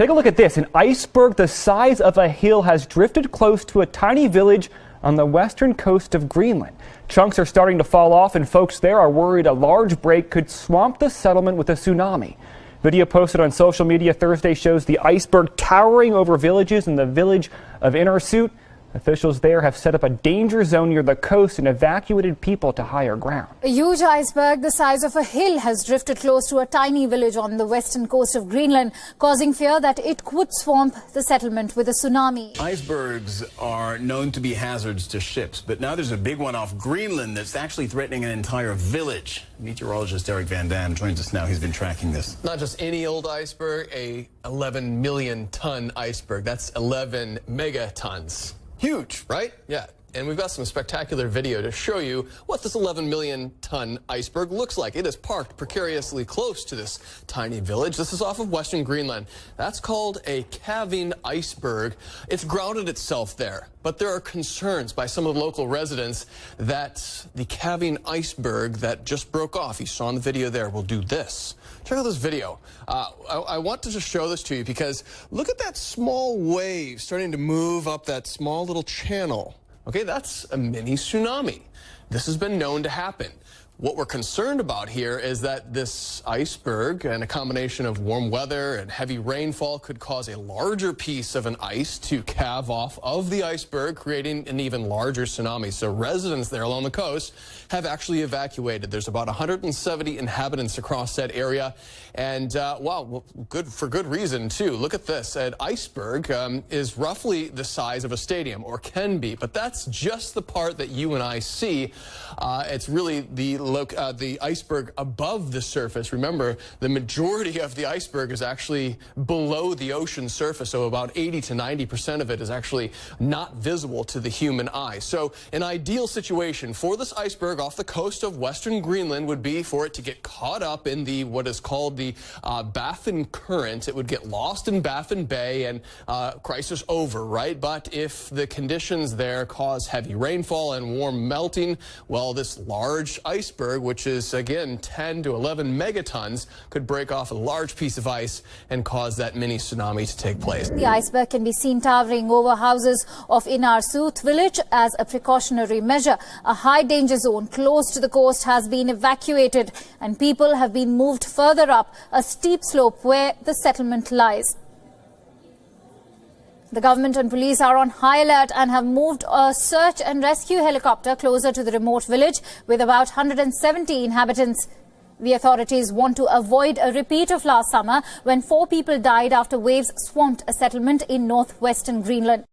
Take a look at this. An iceberg the size of a hill has drifted close to a tiny village on the western coast of Greenland. Chunks are starting to fall off, and folks there are worried a large break could swamp the settlement with a tsunami. Video posted on social media Thursday shows the iceberg towering over villages in the village of Innersuit. Officials there have set up a danger zone near the coast and evacuated people to higher ground. A huge iceberg the size of a hill has drifted close to a tiny village on the western coast of Greenland, causing fear that it could swamp the settlement with a tsunami. Icebergs are known to be hazards to ships, but now there's a big one off Greenland that's actually threatening an entire village. Meteorologist Eric Van Dam joins us now. He's been tracking this. Not just any old iceberg, a 11 million ton iceberg. That's 11 megatons. Huge, right? Yeah. And we've got some spectacular video to show you what this 11 million ton iceberg looks like. It is parked precariously close to this tiny village. This is off of western Greenland. That's called a calving iceberg. It's grounded itself there, but there are concerns by some of the local residents that the calving iceberg that just broke off, you saw in the video there, will do this. Check out this video. I want to just show this to you because look at that small wave starting to move up that small little channel. Okay, that's a mini tsunami. This has been known to happen. What we're concerned about here is that this iceberg and a combination of warm weather and heavy rainfall could cause a larger piece of an ice to calve off of the iceberg, creating an even larger tsunami. So residents there along the coast have actually evacuated. There's about 170 inhabitants across that area. And wow, for good reason too. Look at this. An iceberg is roughly the size of a stadium, or can be, but that's just the part that you and I see. It's really the iceberg above the surface. Remember, the majority of the iceberg is actually below the ocean surface, so about 80 to 90% of it is actually not visible to the human eye. So an ideal situation for this iceberg off the coast of western Greenland would be for it to get caught up in the what is called the Baffin Current. It would get lost in Baffin Bay and crisis over, right? But if the conditions there cause heavy rainfall and warm melting, well, this large iceberg, which is again 10 to 11 megatons, could break off a large piece of ice and cause that mini tsunami to take place. The iceberg can be seen towering over houses of Innersuit village as a precautionary measure. A high danger zone close to the coast has been evacuated and people have been moved further up a steep slope where the settlement lies. The government and police are on high alert and have moved a search and rescue helicopter closer to the remote village with about 170 inhabitants. The authorities want to avoid a repeat of last summer when 4 people died after waves swamped a settlement in northwestern Greenland.